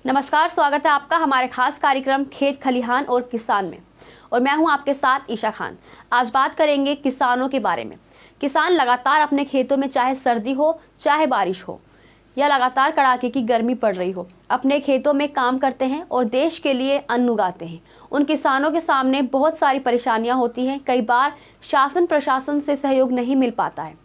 नमस्कार, स्वागत है आपका हमारे खास कार्यक्रम खेत खलिहान और किसान में। और मैं हूं आपके साथ ईशा खान। आज बात करेंगे किसानों के बारे में। किसान लगातार अपने खेतों में, चाहे सर्दी हो चाहे बारिश हो या लगातार कड़ाके की गर्मी पड़ रही हो, अपने खेतों में काम करते हैं और देश के लिए अन्न उगाते हैं। उन किसानों के सामने बहुत सारी परेशानियां होती हैं। कई बार शासन प्रशासन से सहयोग नहीं मिल पाता है।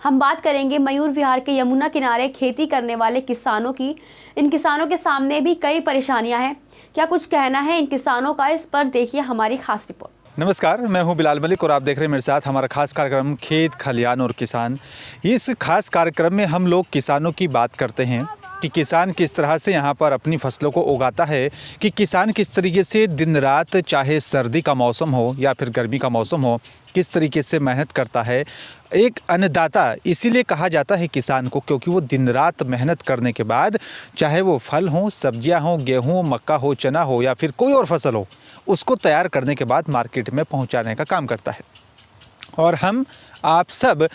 हम बात करेंगे मयूर विहार के यमुना किनारे खेती करने वाले किसानों की। इन किसानों के सामने भी कई परेशानियां हैं। क्या कुछ कहना है इन किसानों का, इस पर देखिए हमारी खास रिपोर्ट। नमस्कार, मैं हूं बिलाल मलिक और आप देख रहे हैं मेरे साथ हमारा खास कार्यक्रम खेत खलिहान और किसान। इस खास कार्यक्रम में हम लोग किसानों की बात करते हैं कि किसान किस तरह से यहाँ पर अपनी फसलों को उगाता है, कि किसान किस तरीके से दिन रात, चाहे सर्दी का मौसम हो या फिर गर्मी का मौसम हो, किस तरीके से मेहनत करता है। एक अन्नदाता इसीलिए कहा जाता है किसान को, क्योंकि वो दिन रात मेहनत करने के बाद, चाहे वो फल हो, सब्जियां हो, गेहूं, मक्का हो, चना हो या फिर कोई और फसल हो, उसको तैयार करने के बाद मार्केट में पहुंचाने का काम करता है। और हम आप सब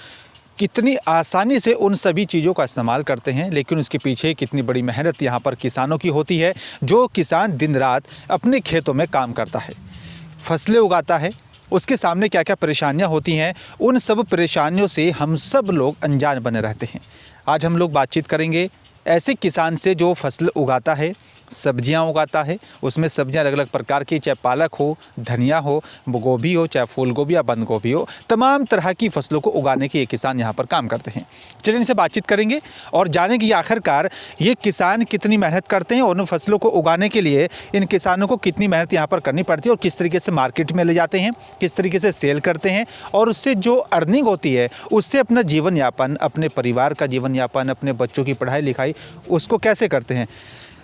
कितनी आसानी से उन सभी चीज़ों का इस्तेमाल करते हैं, लेकिन उसके पीछे कितनी बड़ी मेहनत यहाँ पर किसानों की होती है। जो किसान दिन रात अपने खेतों में काम करता है, फसलें उगाता है, उसके सामने क्या क्या परेशानियाँ होती हैं, उन सब परेशानियों से हम सब लोग अनजान बने रहते हैं। आज हम लोग बातचीत करेंगे ऐसे किसान से जो फसल उगाता है, सब्जियां उगाता है। उसमें सब्जियां अलग अलग प्रकार की, चाहे पालक हो, धनिया हो, गोभी हो, चाहे फूल गोभी या बंद गोभी हो, तमाम तरह की फसलों को उगाने के ये किसान यहाँ पर काम करते हैं। चलिए इनसे बातचीत करेंगे और जानेंगे कि आखिरकार ये किसान कितनी मेहनत करते हैं और उन फसलों को उगाने के लिए इन किसानों को कितनी मेहनत यहाँ पर करनी पड़ती है और किस तरीके से मार्केट में ले जाते हैं, किस तरीके से सेल करते हैं और उससे जो अर्निंग होती है उससे अपना जीवन यापन, अपने परिवार का जीवन यापन, अपने बच्चों की पढ़ाई लिखाई, उसको कैसे करते हैं।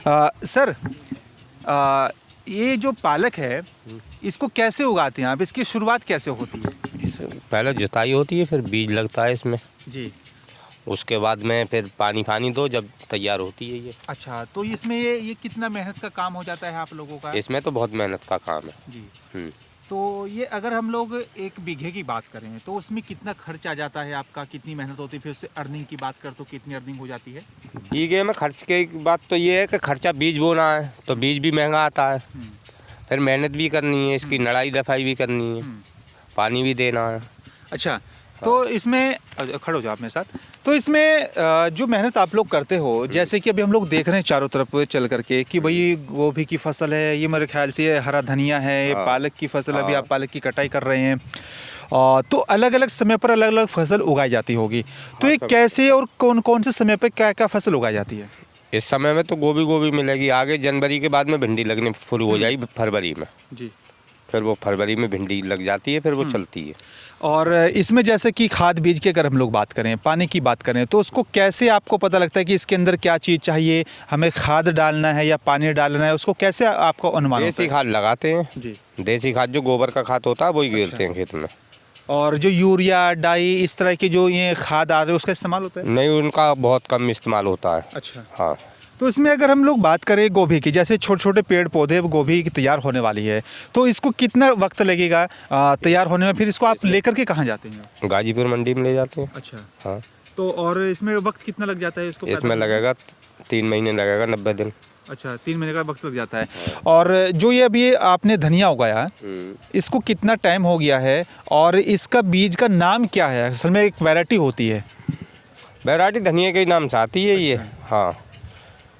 सर, ये जो पालक है इसको कैसे उगाते हैं आप, इसकी शुरुआत कैसे होती है? पहले जुताई होती है, फिर बीज लगता है इसमें जी। उसके बाद में फिर पानी दो, जब तैयार होती है ये। अच्छा, तो इसमें ये कितना मेहनत का काम हो जाता है आप लोगों का? इसमें तो बहुत मेहनत का काम है जी। तो ये अगर हम लोग एक बीघे की बात करें तो उसमें कितना खर्च आ जाता है आपका, कितनी मेहनत होती है, फिर उससे अर्निंग की बात कर तो कितनी अर्निंग हो जाती है? बीघे में खर्च की बात तो ये है कि खर्चा बीज बोना है तो बीज भी महंगा आता है, फिर मेहनत भी करनी है, इसकी नड़ाई दफाई भी करनी है, पानी भी देना है। अच्छा, तो इसमें खड़े हो जाओ आप मेरे साथ। तो इसमें जो मेहनत आप लोग करते हो, जैसे कि अभी हम लोग देख रहे हैं चारों तरफ चल करके कि भाई गोभी की फसल है, ये मेरे ख्याल से ये हरा धनिया है, ये पालक की फसल, अभी आप पालक की कटाई कर रहे हैं। तो अलग अलग समय पर अलग अलग फसल उगाई जाती होगी। तो ये कैसे और कौन कौन से समय पर क्या क्या फसल उगाई जाती है? इस समय में तो गोभी मिलेगी, आगे जनवरी के बाद में भिंडी लगने शुरू हो जाएगी फरवरी में जी। फिर वो फरवरी में भिंडी लग जाती है, फिर वो चलती है। और इसमें जैसे कि खाद बीज की अगर हम लोग बात करें, पानी की बात करें, तो उसको कैसे आपको पता लगता है कि इसके अंदर क्या चीज़ चाहिए, हमें खाद डालना है या पानी डालना है, उसको कैसे आपको अनुमान होता है? देसी खाद लगाते हैं जी। देसी खाद जो गोबर का खाद होता है वही गिरते हैं खेत में। और जो यूरिया, डाई, इस तरह की जो ये खाद आ रहे हैं उसका इस्तेमाल होता है? नहीं, उनका बहुत कम इस्तेमाल होता है। अच्छा। हाँ। तो इसमें अगर हम लोग बात करें गोभी की, जैसे छोटे छोटे पेड़ पौधे गोभी की तैयार होने वाली है, तो इसको कितना वक्त लगेगा तैयार होने में? फिर इसको आप लेकर के कहाँ जाते हैं? गाजीपुर मंडी में ले जाते हैं। अच्छा। हाँ। तो और इसमें वक्त कितना लग जाता है इसको? इसमें लगेगा 3 महीने लगेगा, 90 दिन। अच्छा, 3 महीने का वक्त लग जाता है। और जो ये अभी आपने धनिया उगाया, इसको कितना टाइम हो गया है और इसका बीज का नाम क्या है? असल में एक वैरायटी होती है। वैरायटी धनिया के नाम से आती है ये। हाँ,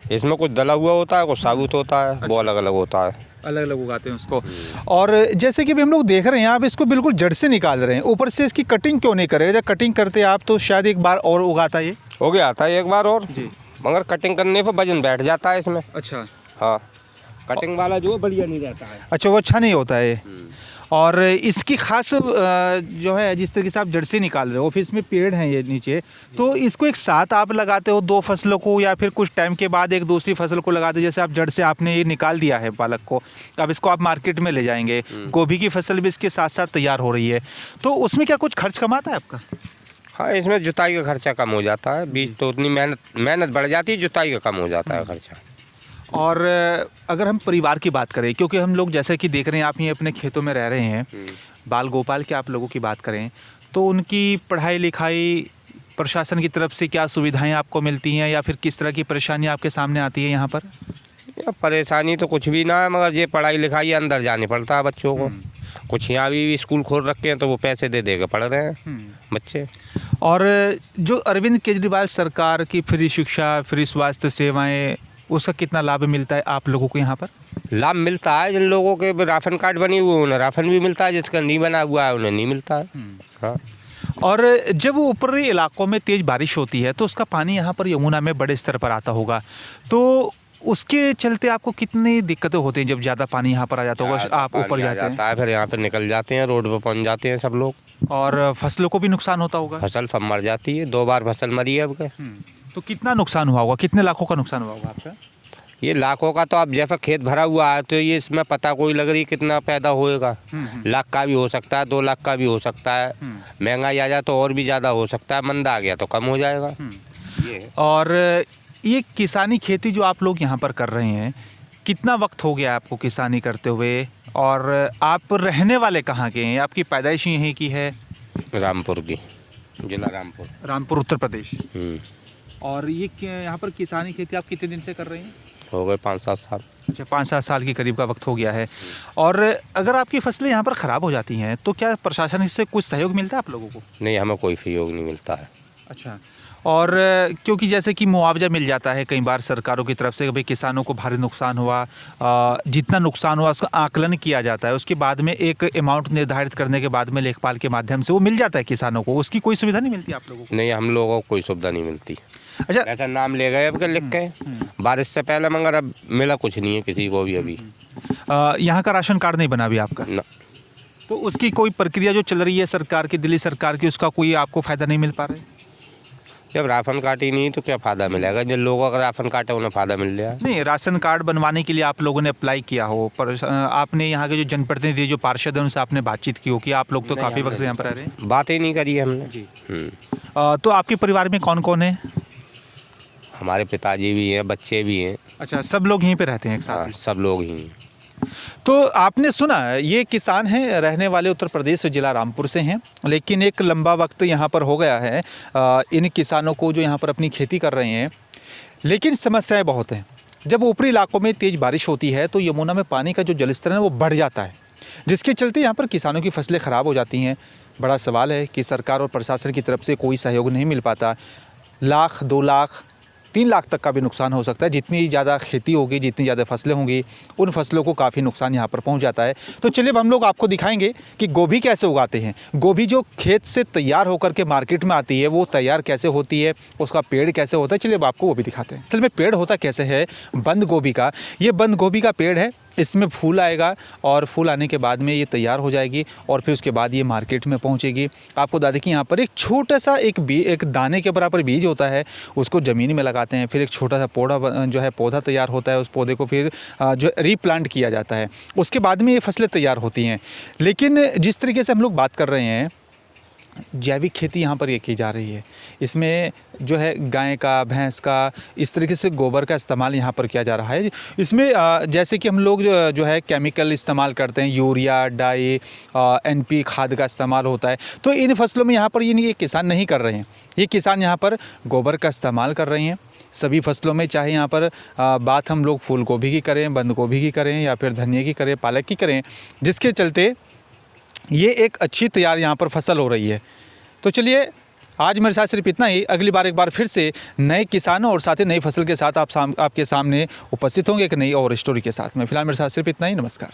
इसमें कुछ दला हुआ होता है, कुछ साबुत होता है। अच्छा। वो अलग अलग होता है, अलग अलग उगाते हैं उसको। और जैसे कि अभी हम लोग देख रहे हैं, आप इसको बिल्कुल जड़ से निकाल रहे हैं, ऊपर से इसकी कटिंग क्यों नहीं करें? जब कटिंग करते आप तो शायद एक बार और उगाता ये हो गया आता है एक बार और जी, मगर कटिंग करने पर वजन बैठ जाता है इसमें। अच्छा। हाँ, कटिंग वाला जो बढ़िया नहीं रहता है। अच्छा, वो अच्छा नहीं होता है। और इसकी खास जो है, जिस तरीके से आप जड़ से निकाल रहे हो, फिर इसमें पेड़ हैं ये नीचे, तो इसको एक साथ आप लगाते हो दो फसलों को, या फिर कुछ टाइम के बाद एक दूसरी फसल को लगाते हो? जैसे आप जड़ से आपने ये निकाल दिया है पालक को, अब इसको आप मार्केट में ले जाएंगे, गोभी की फसल भी इसके साथ साथ तैयार हो रही है, तो उसमें क्या कुछ खर्च कम आता है आपका? हाँ, इसमें जुताई का खर्चा कम हो जाता है, बीज तो उतनी मेहनत बढ़ जाती है, जुताई का कम हो जाता है खर्चा। और अगर हम परिवार की बात करें, क्योंकि हम लोग जैसे कि देख रहे हैं आप ये अपने खेतों में रह रहे हैं, बाल गोपाल के आप लोगों की बात करें तो उनकी पढ़ाई लिखाई प्रशासन की तरफ से क्या सुविधाएं आपको मिलती हैं, या फिर किस तरह की परेशानी आपके सामने आती है यहाँ पर? या परेशानी तो कुछ भी ना है, मगर ये पढ़ाई लिखाई अंदर जाने पड़ता है बच्चों को। कुछ यहाँ भी स्कूल खोल रखे हैं तो वो पैसे दे दे के पढ़ रहे हैं बच्चे। और जो अरविंद केजरीवाल सरकार की फ्री शिक्षा, फ्री स्वास्थ्य सेवाएं, उसका कितना लाभ मिलता है आप लोगों को यहाँ पर? लाभ मिलता है जिन लोगों के राशन कार्ड बने हुए उन्हें राशन भी मिलता है, जिसका नहीं बना हुआ है उन्हें नहीं मिलता है। हाँ। और जब ऊपरी इलाकों में तेज़ बारिश होती है तो उसका पानी यहाँ पर यमुना में बड़े स्तर पर आता होगा, तो उसके चलते आपको कितनी दिक्कतें होती हैं जब ज़्यादा पानी यहाँ पर आ जाता होगा, आप ऊपर जाते हैं? फिर यहाँ पे निकल जाते हैं, रोड पे पहुँच जाते हैं सब लोग। और फसलों को भी नुकसान होता होगा? फसल सब मर जाती है, 2 बार फसल मरी है अब के। तो कितना नुकसान हुआ होगा, कितने लाखों का नुकसान हुआ होगा आपका? ये लाखों का तो अब जैसा खेत भरा हुआ है तो ये इसमें पता कोई लग रही कितना पैदा होएगा। लाख का भी हो सकता है, 2 लाख का भी हो सकता है। महंगाई आ जाए तो और भी ज़्यादा हो सकता है, मंदा आ गया तो कम हो जाएगा। ये और ये किसानी खेती जो आप लोग यहाँ पर कर रहे हैं, कितना वक्त हो गया आपको किसानी करते हुए, और आप रहने वाले कहाँ के हैं? आपकी पैदाइश यहीं की है? रामपुर की, जिला रामपुर। रामपुर उत्तर प्रदेश। और ये यहाँ पर किसानी खेती आप कितने दिन से कर रहे हैं? हो गए 5-7 साल। अच्छा, 5-7 साल के करीब का वक्त हो गया है। और अगर आपकी फसलें यहाँ पर ख़राब हो जाती हैं तो क्या प्रशासन इससे कुछ सहयोग मिलता है आप लोगों को? नहीं, हमें कोई सहयोग नहीं मिलता है। अच्छा। और क्योंकि जैसे कि मुआवजा मिल जाता है कई बार सरकारों की तरफ से, कभी किसानों को भारी नुकसान हुआ, जितना नुकसान हुआ उसका आकलन किया जाता है, उसके बाद में एक अमाउंट निर्धारित करने के बाद में लेखपाल के माध्यम से वो मिल जाता है किसानों को, उसकी कोई सुविधा नहीं मिलती आप लोगों को? नहीं, हम लोगों को कोई सुविधा नहीं मिलती। अच्छा, ऐसा नाम ले गए अब के लिख के बारिश से पहले, मगर अब मिला कुछ नहीं है किसी को भी अभी। यहाँ का राशन कार्ड नहीं बना अभी आपका? ना। तो उसकी कोई प्रक्रिया जो चल रही है सरकार की, दिल्ली सरकार की, उसका कोई आपको फ़ायदा नहीं मिल पा रहा है? जब राशन कार्ड ही नहीं तो क्या फ़ायदा मिलेगा? जिन लोगों का राशन कार्ड है उन्हें फ़ायदा मिल रहा है। नहीं, राशन कार्ड बनवाने के लिए आप लोगों ने अप्लाई किया हो, पर आपने यहाँ के जो जनप्रतिनिधि, जो पार्षद हैं, उनसे आपने बातचीत की हो कि आप लोग तो काफ़ी वक्त से यहाँ पर रह रहे हैं? बात ही नहीं करी है हमने जी। हम्म। तो आपके परिवार में कौन कौन है? हमारे पिताजी भी हैं, बच्चे भी हैं। अच्छा, सब लोग यहीं पे रहते हैं एक साथ? हाँ, सब लोग ही हैं। तो आपने सुना, ये किसान हैं, रहने वाले उत्तर प्रदेश जिला रामपुर से हैं, लेकिन एक लंबा वक्त यहाँ पर हो गया है इन किसानों को जो यहाँ पर अपनी खेती कर रहे हैं, लेकिन समस्याएं बहुत हैं। जब ऊपरी इलाकों में तेज़ बारिश होती है तो यमुना में पानी का जो जलस्तर है वो बढ़ जाता है, जिसके चलते यहाँ पर किसानों की फसलें ख़राब हो जाती हैं। बड़ा सवाल है कि सरकार और प्रशासन की तरफ से कोई सहयोग नहीं मिल पाता। लाख, 2 लाख, 3 लाख तक का भी नुकसान हो सकता है। जितनी ज़्यादा खेती होगी, जितनी ज़्यादा फसलें होंगी, उन फसलों को काफ़ी नुकसान यहाँ पर पहुँच जाता है। तो चलिए अब हम लोग आपको दिखाएंगे कि गोभी कैसे उगाते हैं। गोभी जो खेत से तैयार होकर के मार्केट में आती है, वो तैयार कैसे होती है, उसका पेड़ कैसे होता है, चलिए अब आपको वो भी दिखाते हैं। असल में पेड़ होता कैसे है बंद गोभी का? ये बंद गोभी का पेड़ है, इसमें फूल आएगा और फूल आने के बाद में ये तैयार हो जाएगी और फिर उसके बाद ये मार्केट में पहुंचेगी। आपको बता दें कि यहाँ पर एक छोटा सा एक दाने के बराबर बीज होता है, उसको ज़मीन में लगाते हैं, फिर एक छोटा सा पौधा तैयार होता है, उस पौधे को फिर जो रीप्लांट किया जाता है, उसके बाद में ये फसलें तैयार होती हैं। लेकिन जिस तरीके से हम लोग बात कर रहे हैं, जैविक खेती यहाँ पर ये की जा रही है। इसमें जो है गाय का, भैंस का, इस तरीके से गोबर का इस्तेमाल यहाँ पर किया जा रहा है। इसमें जैसे कि हम लोग जो है केमिकल इस्तेमाल करते हैं, यूरिया, डाई, NP खाद का इस्तेमाल होता है, तो इन फसलों में यहाँ पर ये किसान नहीं कर रहे हैं। ये किसान यहाँ पर गोबर का इस्तेमाल कर रहे हैं सभी फसलों में। चाहे यहाँ पर बात हम लोग फूल गोभी की करें, बंद गोभी की करें, या फिर धनिया की करें, पालक की करें, जिसके चलते ये एक अच्छी तैयार यहाँ पर फसल हो रही है। तो चलिए आज मेरे साथ सिर्फ इतना ही। अगली बार एक बार फिर से नए किसानों और साथ ही नई फसल के साथ आपके सामने उपस्थित होंगे एक नई और स्टोरी के साथ में। फिलहाल मेरे साथ सिर्फ इतना ही। नमस्कार।